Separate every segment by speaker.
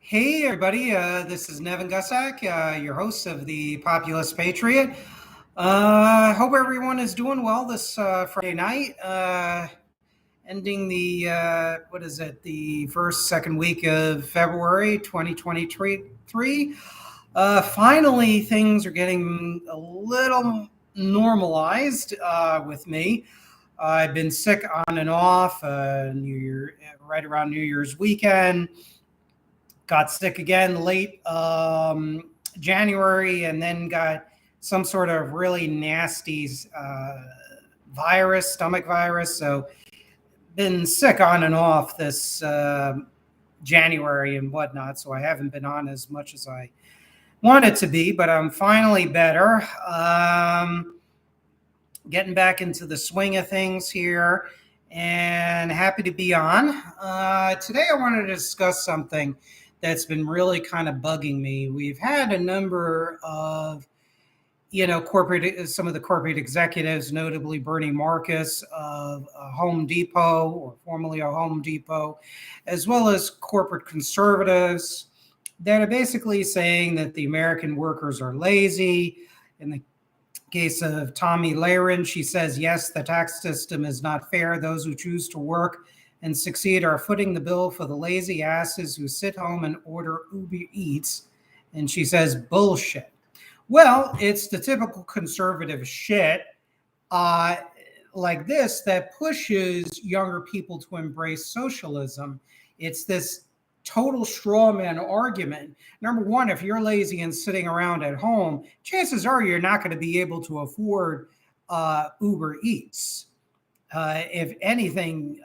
Speaker 1: Hey, everybody. This is Nevin Gusak, your host of the Populist Patriot. Hope everyone is doing well this Friday night, ending the second week of February 2023. Finally, things are getting a little normalized with me. I've been sick on and off right around New Year's weekend. Got sick again late January, and then got some sort of really nasty stomach virus. So been sick on and off this January and whatnot. So I haven't been on as much as I wanted to be, but I'm finally better. Getting back into the swing of things here, and happy to be on. Today I wanted to discuss something that's been really kind of bugging me. We've had a number of, some of the corporate executives, notably Bernie Marcus of Home Depot, or formerly of Home Depot, as well as corporate conservatives that are basically saying that the American workers are lazy. In the case of Tommy Lahren, she says, yes, the tax system is not fair. Those who choose to work and succeed are footing the bill for the lazy asses who sit home and order Uber Eats. And she says, bullshit. Well, it's the typical conservative shit like this that pushes younger people to embrace socialism. It's this total straw man argument. Number one, if you're lazy and sitting around at home, chances are you're not going to be able to afford Uber Eats. If anything,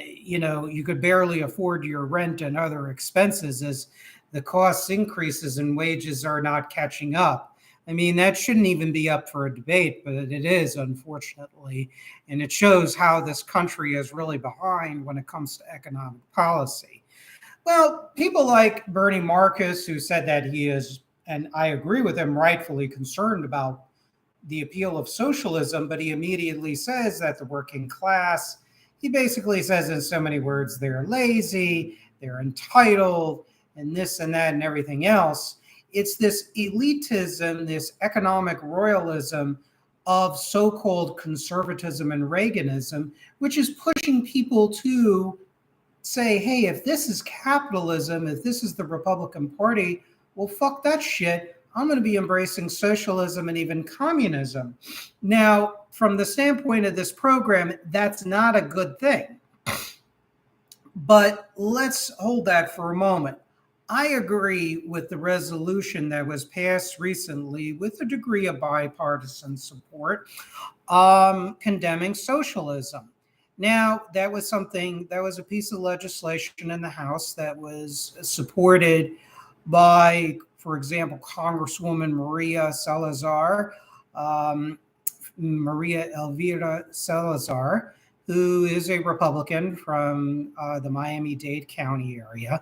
Speaker 1: you could barely afford your rent and other expenses as the cost increases and wages are not catching up. I mean, that shouldn't even be up for a debate, but it is, unfortunately. And it shows how this country is really behind when it comes to economic policy. Well, people like Bernie Marcus, who said that he is, and I agree with him, rightfully concerned about the appeal of socialism, but he immediately says that the working class, he basically says in so many words, they're lazy, they're entitled, and this and that and everything else. It's this elitism, this economic royalism of so-called conservatism and Reaganism, which is pushing people to say, hey, if this is capitalism, if this is the Republican Party, well, fuck that shit. I'm going to be embracing socialism and even communism. Now, from the standpoint of this program, that's not a good thing. But let's hold that for a moment. I agree with the resolution that was passed recently with a degree of bipartisan support, condemning socialism. Now, that was a piece of legislation in the House that was supported by, for example, Congresswoman Maria Elvira Salazar, who is a Republican from the Miami-Dade County area.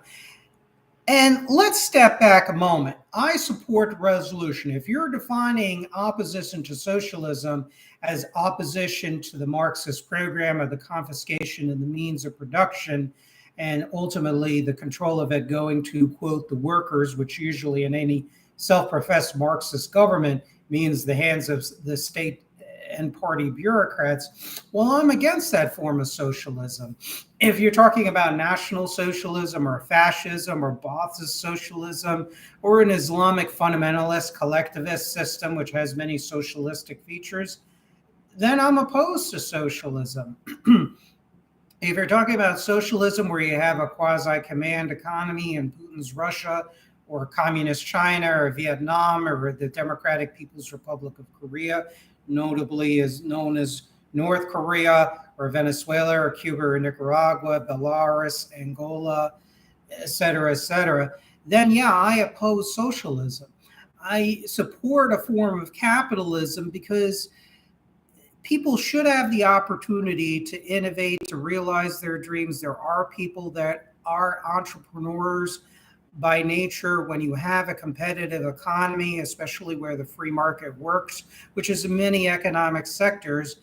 Speaker 1: And let's step back a moment. I support the resolution. If you're defining opposition to socialism as opposition to the Marxist program of the confiscation of the means of production and ultimately the control of it going to, quote, the workers, which usually in any self-professed Marxist government means the hands of the state and party bureaucrats, well, I'm against that form of socialism. If you're talking about National Socialism or fascism or Ba'athist socialism or an Islamic fundamentalist collectivist system, which has many socialistic features, then I'm opposed to socialism. If you're talking about socialism where you have a quasi-command economy in Putin's Russia or communist China or Vietnam or the Democratic People's Republic of Korea, notably is known as North Korea or Venezuela or Cuba or Nicaragua, Belarus, Angola, et cetera, then yeah, I oppose socialism. I support a form of capitalism because people should have the opportunity to innovate, to realize their dreams. There are people that are entrepreneurs by nature. When you have a competitive economy, especially where the free market works, which is in many economic sectors,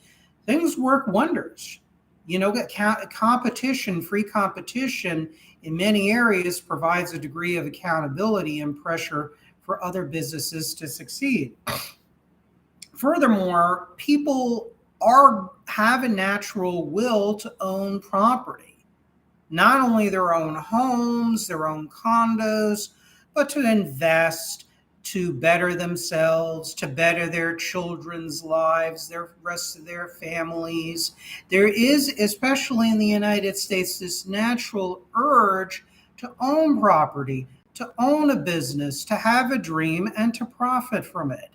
Speaker 1: things work wonders. Competition, free competition in many areas provides a degree of accountability and pressure for other businesses to succeed. Furthermore, people have a natural will to own property, not only their own homes, their own condos, but to invest, to better themselves, to better their children's lives, their rest of their families. There is, especially in the United States, this natural urge to own property, to own a business, to have a dream, and to profit from it,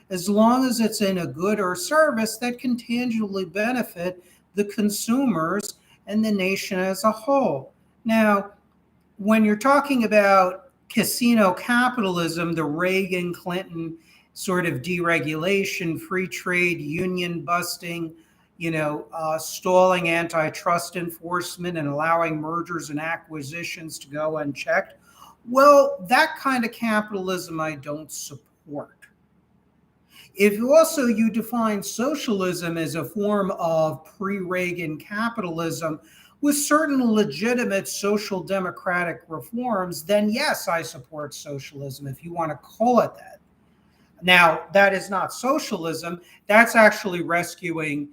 Speaker 1: as long as it's in a good or service that can tangibly benefit the consumers and the nation as a whole. Now, when you're talking about casino capitalism, the Reagan Clinton sort of deregulation, free trade, union busting, stalling antitrust enforcement and allowing mergers and acquisitions to go unchecked, well, that kind of capitalism I don't support. If also you define socialism as a form of pre-Reagan capitalism with certain legitimate social democratic reforms, then yes, I support socialism, if you want to call it that. Now, that is not socialism. That's actually rescuing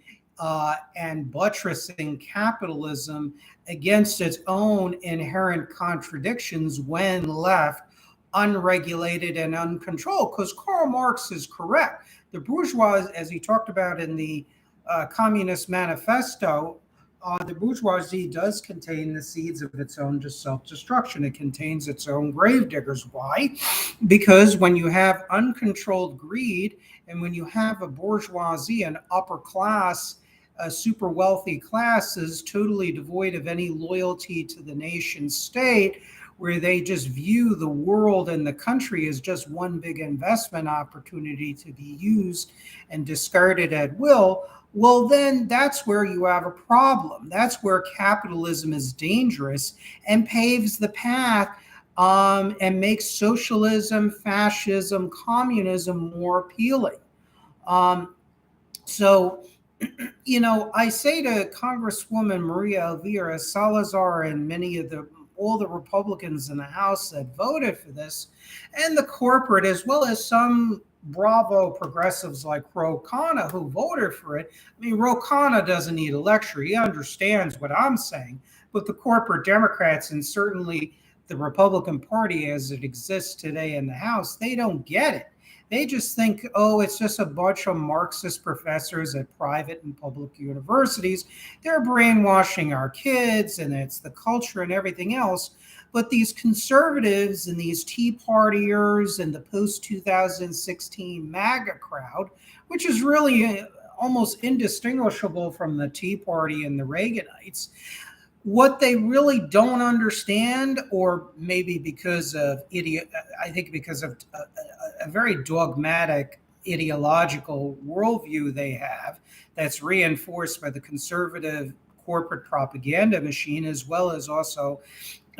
Speaker 1: and buttressing capitalism against its own inherent contradictions when left unregulated and uncontrolled. Because Karl Marx is correct. The bourgeoisie, as he talked about in the Communist Manifesto, the bourgeoisie does contain the seeds of its own self-destruction. It contains its own gravediggers. Why? Because when you have uncontrolled greed and when you have a bourgeoisie, an upper class, a super wealthy classes totally devoid of any loyalty to the nation state, where they just view the world and the country as just one big investment opportunity to be used and discarded at will, well, then that's where you have a problem. That's where capitalism is dangerous and paves the path and makes socialism, fascism, communism more appealing. So, I say to Congresswoman Maria Elvira Salazar and all the Republicans in the House that voted for this, and the corporate, as well as some bravo progressives like Ro Khanna who voted for it. I mean, Ro Khanna doesn't need a lecture. He understands what I'm saying. But the corporate Democrats and certainly the Republican Party as it exists today in the House, they don't get it. They just think, oh, it's just a bunch of Marxist professors at private and public universities. They're brainwashing our kids, and it's the culture and everything else. But these conservatives and these Tea Partiers and the post-2016 MAGA crowd, which is really almost indistinguishable from the Tea Party and the Reaganites, what they really don't understand, or maybe because of a very dogmatic ideological worldview they have that's reinforced by the conservative corporate propaganda machine, as well as also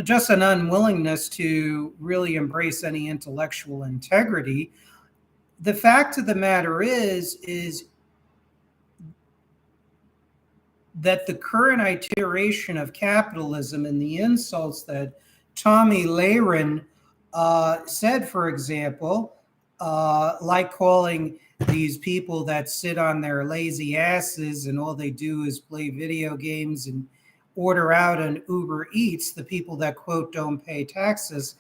Speaker 1: just an unwillingness to really embrace any intellectual integrity. The fact of the matter is that the current iteration of capitalism and the insults that Tommy Lehrin said, for example, like calling these people that sit on their lazy asses and all they do is play video games and order out on Uber Eats, the people that, quote, don't pay taxes.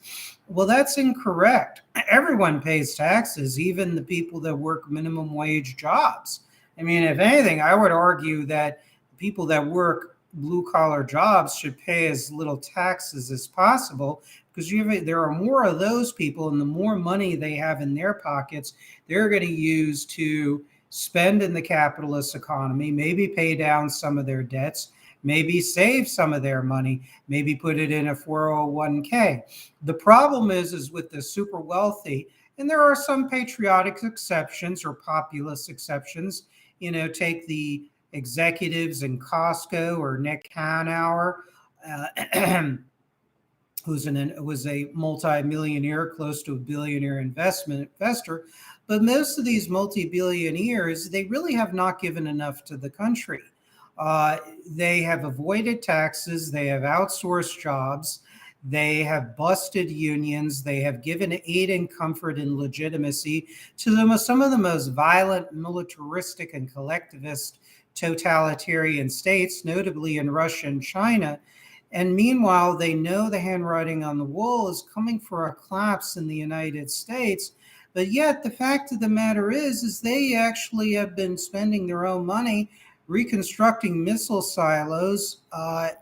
Speaker 1: Well, that's incorrect. Everyone pays taxes, even the people that work minimum wage jobs. I mean, if anything, I would argue that people that work blue collar jobs should pay as little taxes as possible, because there are more of those people, and the more money they have in their pockets, they're going to use to spend in the capitalist economy, maybe pay down some of their debts, maybe save some of their money, maybe put it in a 401k. The problem is with the super wealthy, and there are some patriotic exceptions or populist exceptions, take the executives in Costco or Nick Hanauer, was a multi-millionaire, close to a billionaire investor. But most of these multi-billionaires, they really have not given enough to the country. Uh, they have avoided taxes, they have outsourced jobs, they have busted unions, they have given aid and comfort and legitimacy to some of the most violent, militaristic, and collectivist totalitarian states, notably in Russia and China. And meanwhile, they know the handwriting on the wall is coming for a collapse in the United States. But yet, the fact of the matter is they actually have been spending their own money reconstructing missile silos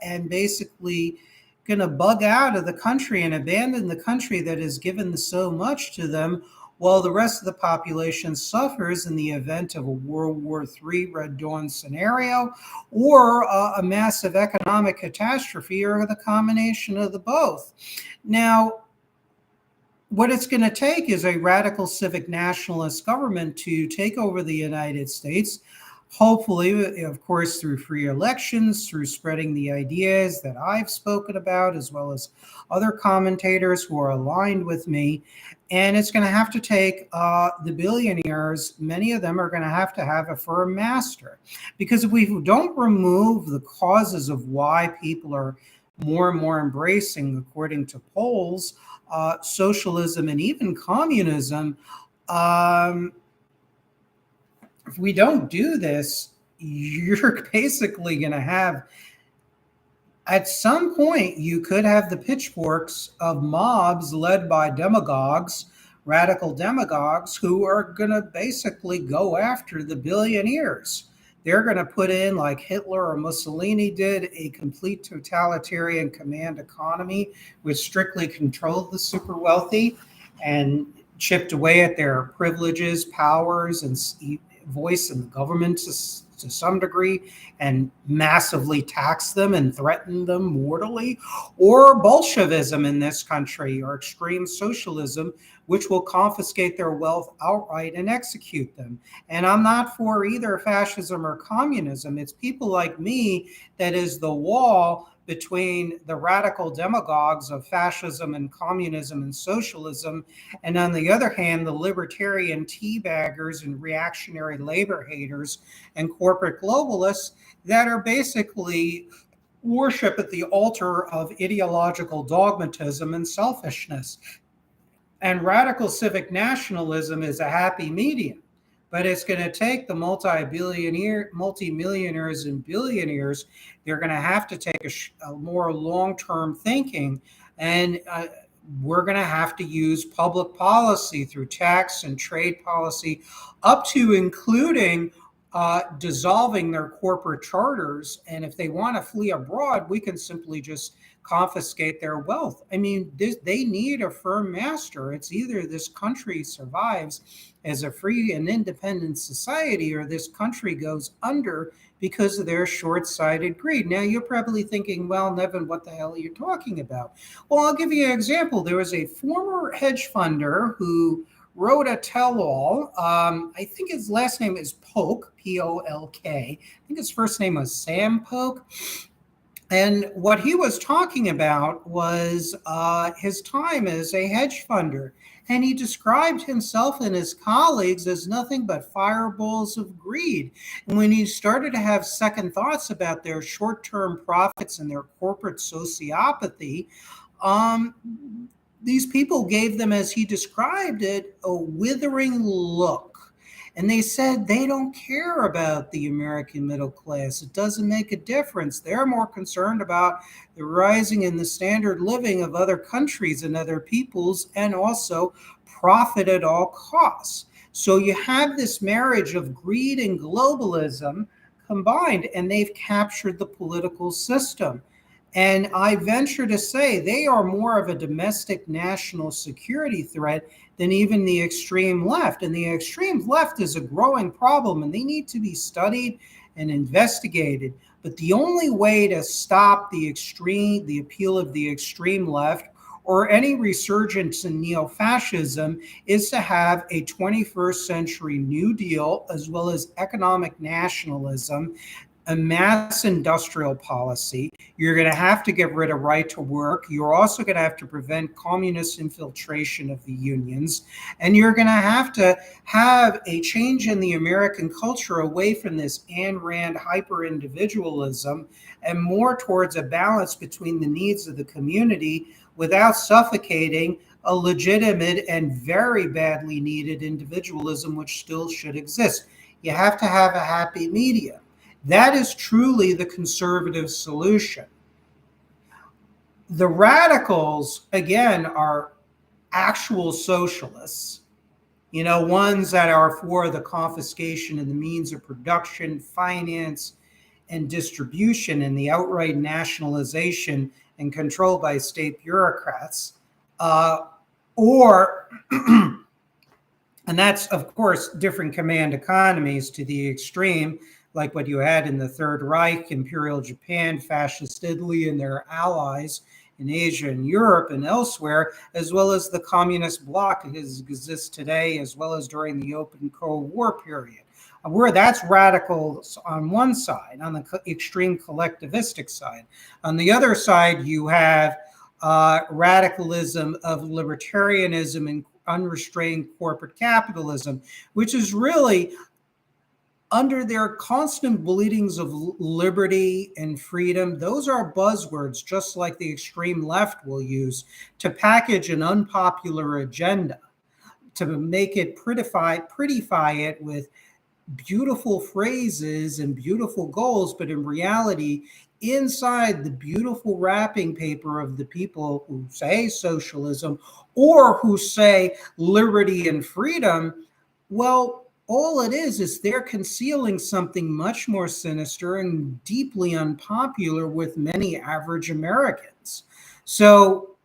Speaker 1: and basically going to bug out of the country and abandon the country that has given so much to them, while the rest of the population suffers in the event of a World War III Red Dawn scenario or a massive economic catastrophe or the combination of the both. Now, what it's going to take is a radical civic nationalist government to take over the United States, hopefully, of course, through free elections, through spreading the ideas that I've spoken about, as well as other commentators who are aligned with me. And it's going to have to take the billionaires, many of them are going to have a firm master. Because if we don't remove the causes of why people are more and more embracing, according to polls, socialism and even communism, if we don't do this, you're basically going to have, at some point, you could have the pitchforks of mobs led by demagogues, radical demagogues, who are going to basically go after the billionaires. They're going to put in, like Hitler or Mussolini did, a complete totalitarian command economy, which strictly controlled the super wealthy and chipped away at their privileges, powers, and voice in the government to some degree, and massively tax them and threaten them mortally, or Bolshevism in this country, or extreme socialism, which will confiscate their wealth outright and execute them. And I'm not for either fascism or communism. It's people like me that is the wall between the radical demagogues of fascism and communism and socialism, and on the other hand, the libertarian teabaggers and reactionary labor haters and corporate globalists that are basically worship at the altar of ideological dogmatism and selfishness. And radical civic nationalism is a happy medium, but it's going to take the multimillionaires and billionaires. They're going to have to take a more long-term thinking, and we're going to have to use public policy through tax and trade policy, up to including dissolving their corporate charters. And if they want to flee abroad, we can simply just confiscate their wealth. I mean, they need a firm master. It's either this country survives as a free and independent society, or this country goes under because of their short-sighted greed. Now, you're probably thinking, well, Nevin, what the hell are you talking about? Well, I'll give you an example. There was a former hedge funder who wrote a tell-all. I think his last name is Polk, P-O-L-K. I think his first name was Sam Polk. And what he was talking about was his time as a hedge funder. And he described himself and his colleagues as nothing but fireballs of greed. And when he started to have second thoughts about their short-term profits and their corporate sociopathy, these people gave them, as he described it, a withering look. And they said they don't care about the American middle class. It doesn't make a difference. They're more concerned about the rising in the standard living of other countries and other peoples, and also profit at all costs. So you have this marriage of greed and globalism combined, and they've captured the political system. And I venture to say they are more of a domestic national security threat than even the extreme left. And the extreme left is a growing problem, and they need to be studied and investigated. But the only way to stop the appeal of the extreme left, or any resurgence in neo-fascism, is to have a 21st century New Deal, as well as economic nationalism, a mass industrial policy. You're going to have to get rid of right to work. You're also going to have to prevent communist infiltration of the unions. And you're going to have a change in the American culture away from this Ayn Rand hyper individualism and more towards a balance between the needs of the community without suffocating a legitimate and very badly needed individualism, which still should exist. You have to have a happy medium. That is truly the conservative solution. The radicals, again, are actual socialists, ones that are for the confiscation of the means of production, finance, and distribution, and the outright nationalization and control by state bureaucrats. Or and that's, of course, different command economies to the extreme, like what you had in the Third Reich, Imperial Japan, Fascist Italy, and their allies in Asia and Europe and elsewhere, as well as the communist bloc as exists today, as well as during the open Cold War period, where that's radicals on one side, on the extreme collectivistic side. On the other side, you have radicalism of libertarianism and unrestrained corporate capitalism, which is really under their constant bleedings of liberty and freedom. Those are buzzwords, just like the extreme left will use to package an unpopular agenda, to make it prettify it with beautiful phrases and beautiful goals, but in reality, inside the beautiful wrapping paper of the people who say socialism or who say liberty and freedom, well, all it is they're concealing something much more sinister and deeply unpopular with many average Americans. So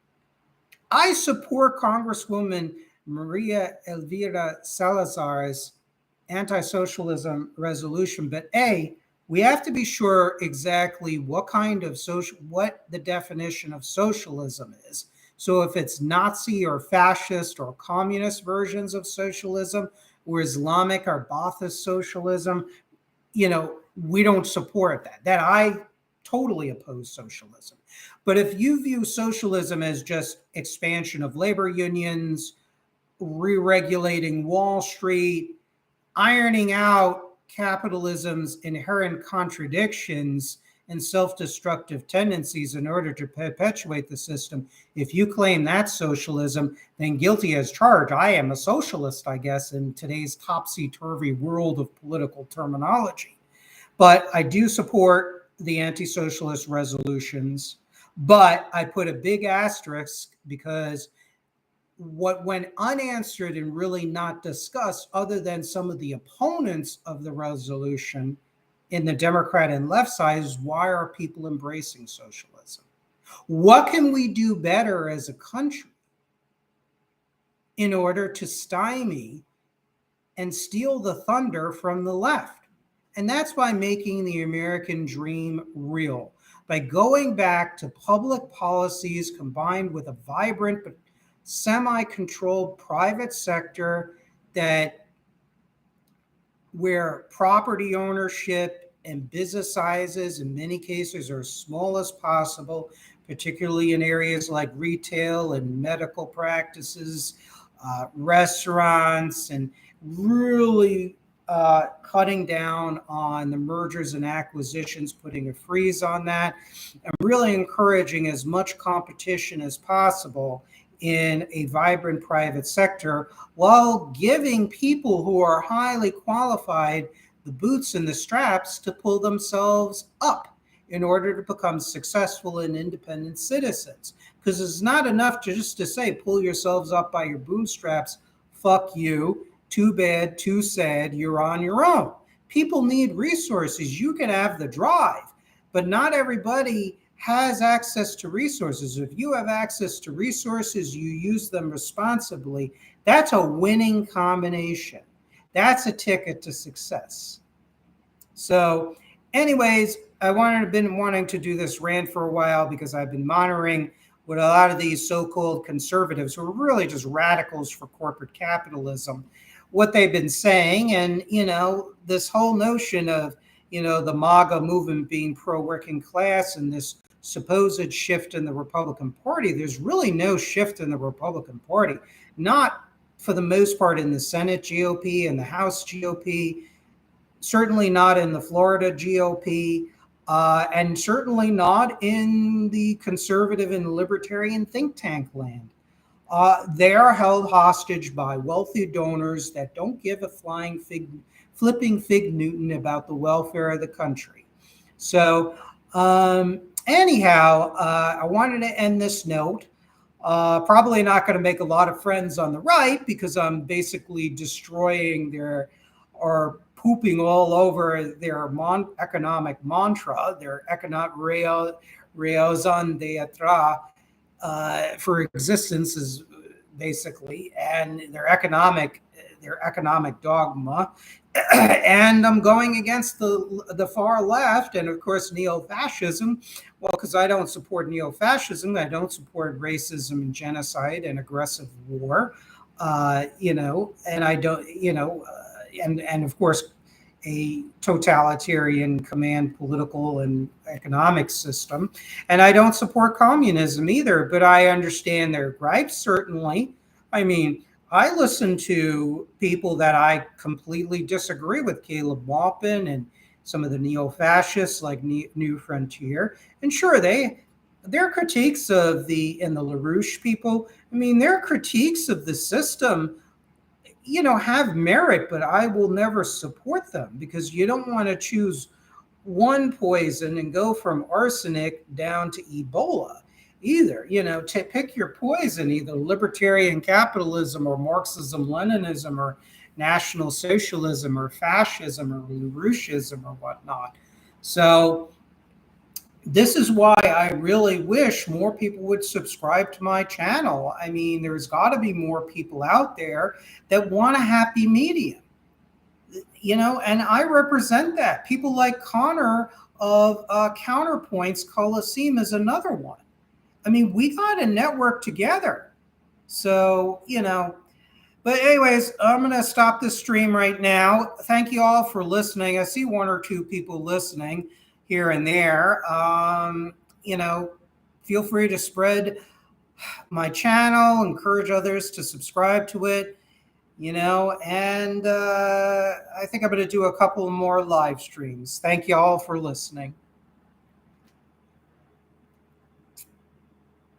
Speaker 1: I support Congresswoman Maria Elvira Salazar's anti-socialism resolution, but we have to be sure exactly what the definition of socialism is. So if it's Nazi or fascist or communist versions of socialism, or Islamic or Ba'athist socialism, we don't support that. That I totally oppose socialism. But if you view socialism as just expansion of labor unions, re-regulating Wall Street, ironing out capitalism's inherent contradictions and self-destructive tendencies in order to perpetuate the system, if you claim that's socialism, then guilty as charged. I am a socialist, I guess, in today's topsy-turvy world of political terminology. But I do support the anti-socialist resolutions, but I put a big asterisk because what went unanswered and really not discussed, other than some of the opponents of the resolution in the Democrat and left side, is why are people embracing socialism? What can we do better as a country in order to stymie and steal the thunder from the left? And that's by making the American dream real, by going back to public policies combined with a vibrant but semi-controlled private sector where property ownership and business sizes in many cases are as small as possible, particularly in areas like retail and medical practices, restaurants, and really cutting down on the mergers and acquisitions, putting a freeze on that, and really encouraging as much competition as possible in a vibrant private sector, while giving people who are highly qualified the boots and the straps to pull themselves up in order to become successful and independent citizens. Because it's not enough to say, pull yourselves up by your bootstraps, fuck you, too bad, too sad, you're on your own. People need resources. You can have the drive, but not everybody has access to resources. If you have access to resources, you use them responsibly. That's a winning combination. That's a ticket to success. So anyways, been wanting to do this rant for a while because I've been monitoring what a lot of these so-called conservatives, who are really just radicals for corporate capitalism, what they've been saying. And, this whole notion of the MAGA movement being pro-working class and this supposed shift in the Republican Party. There's really no shift in the Republican Party, not for the most part in the Senate GOP and the House GOP, certainly not in the Florida GOP, and certainly not in the conservative and libertarian think tank land. They are held hostage by wealthy donors that don't give a flipping fig Newton about the welfare of the country. So, anyhow, I wanted to end this note. Probably not going to make a lot of friends on the right because I'm basically destroying or pooping all over their economic mantra, their economic raison d'etre for existence is basically, and their economic dogma. And I'm going against the far left, and of course neo-fascism. Well, because I don't support neo-fascism, I don't support racism and genocide and aggressive war, and I don't, and of course a totalitarian command political and economic system. And I don't support communism either, but I understand their gripes, certainly. I mean, I listen to people that I completely disagree with, Caleb Maupin and some of the neo-fascists like New Frontier. And sure, their critiques of the LaRouche people, I mean, their critiques of the system have merit, but I will never support them because you don't want to choose one poison and go from arsenic down to Ebola either. To pick your poison, either libertarian capitalism or Marxism, Leninism, or National Socialism or fascism or LaRoucheism or whatnot. So this is why I really wish more people would subscribe to my channel. I mean, there's got to be more people out there that want a happy medium, and I represent that. People like Connor of Counterpoints Coliseum is another one. I mean, we got to network together. So, but anyways, I'm going to stop this stream right now. Thank you all for listening. I see one or two people listening here and there. Feel free to spread my channel, encourage others to subscribe to it, and I think I'm going to do a couple more live streams. Thank you all for listening.